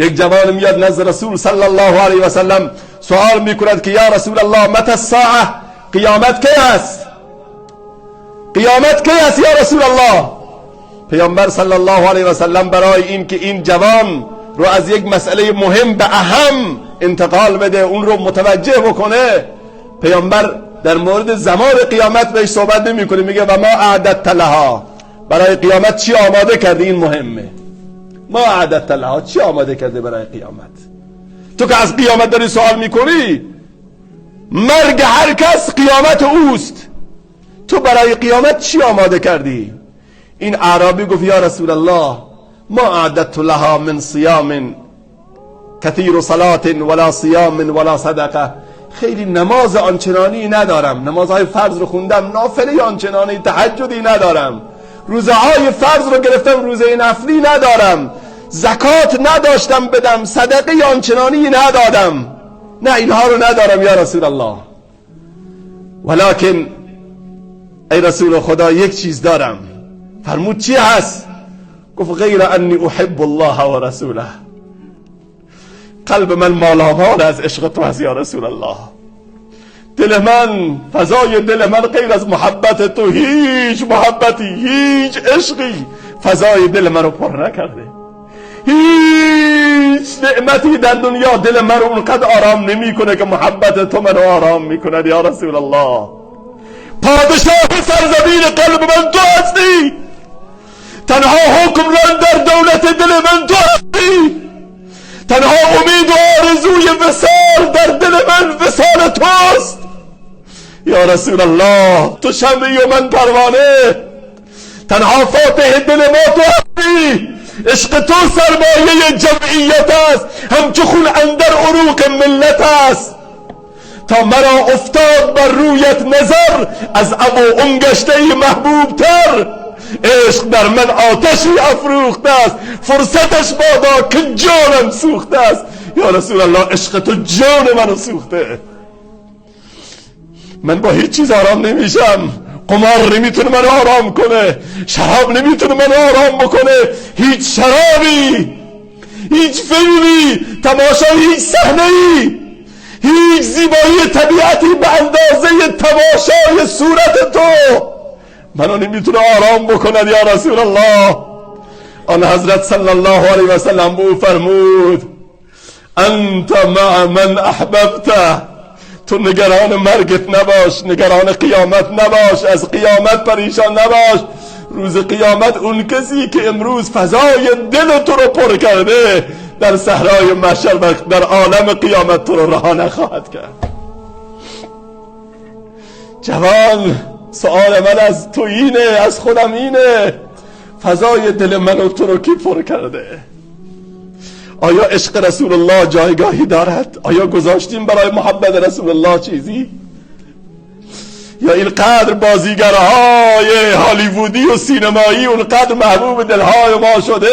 یک جوان میاد نزد رسول صلی الله علیه و سلم سوال میکند که یا رسول الله متى الساعه، قیامت کی است؟ قیامت کی است یا رسول الله؟ پیامبر صلی الله علیه و سلم برای این که این جوان رو از یک مسئله مهم به اهم انتقال بده، اون رو متوجه بکنه، پیامبر در مورد زمان قیامت بهش صحبت نمیکنه، میگه و ما اعددت لها، برای قیامت چی آماده کردی؟ این مهمه. ما اعددت لها، چی آماده کرده برای قیامت؟ تو که از قیامت داری سوال میکنی، مرگ هر کس قیامت اوست، تو برای قیامت چی آماده کردی؟ این اعرابی گفت یا رسول الله ما اعددت لها من صیام کثیر صلاة ولا صیام ولا صدقه، خیلی نماز آنچنانی ندارم، نمازهای فرض رو خوندم، نافله آنچنانی تهجدی ندارم، روزهای فرض رو گرفتم، روزه نفلی ندارم، زکات نداشتم بدم، صدقه آنچنانی ندادم، نه اینها رو ندارم یا رسول الله، ولکن ای رسول خدا یک چیز دارم. فرمود چی هست؟ گفت غیر انی احب الله و رسوله، قلب من مالامال از عشق تو هست یا رسول الله، دل من، فضای دل من غیر از محبت تو هیچ محبتی، هیچ عشقی فضای دل من رو پر نکرده، هیچ نعمتی در دنیا دل من رو اونقدر آرام نمی کنه که محبت تو من رو آرام می کند یا رسول الله. پادشاه سرزمین قلب من تو هستی، تنها حکمران در دولت دل من تو هستی، تنها امید و آرزوی وصال در دل من وصال توست یا رسول الله. تو شمعی و من پروانه، تنها فاتح دل ما تو هستی، عشق تو سرمایه جمعیت است، همچو خون اندر عروق ملت است، تا مرا افتاد بر رویت نظر، از اب و ام گشته محبوب تر، عشق در من آتشی افروخته است، فرصتش بادا که جانم سوخته است یا رسول الله. عشق تو جان منو سوخته، من با هیچ چیز آرام نمیشم، قمار نمیتونه منو آرام کنه، شراب نمیتونه منو آرام بکنه، هیچ شرابی، هیچ فیلمی، تماشای هیچ صحنه‌ای، هیچ زیبایی طبیعتی به اندازه تماشای صورت تو منو نمیتونه آرام بکنه یا رسول الله. آن حضرت صلی الله علیه و سلم به او فرمود انت مع من احببته، تو نگران مرگت نباش، نگران قیامت نباش، از قیامت پریشان نباش، روز قیامت اون کسی که امروز فضای دل تو رو پر کرده در صحرای محشر و در عالم قیامت تو رو رها نخواهد کرد. جوان، سؤال من از تو اینه، از خودم اینه، فضای دل من و تو رو کی پر کرده؟ آیا عشق رسول الله جایگاهی دارد؟ آیا گذاشتیم برای محبت رسول الله چیزی؟ یا اینقدر بازیگرهای هالیوودی و سینمایی اونقدر محبوب دلهای ما شده،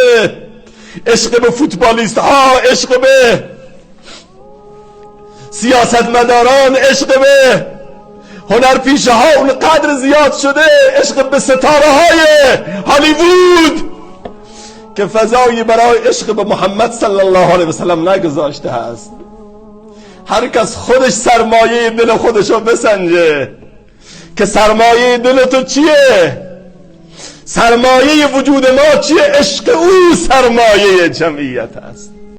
عشق به فوتبالیست ها، عشق به سیاستمداران، عشق به هنرپیشه ها اونقدر زیاد شده، عشق به ستاره های هالیوود که فضایی برای عشق به محمد صلی الله علیه و سلم نگذاشته است. هر کس خودش سرمایه دل خودشو بسنجه که سرمایه دل تو چیه؟ سرمایه وجود ما چیه؟ عشق او سرمایه جمعیت است.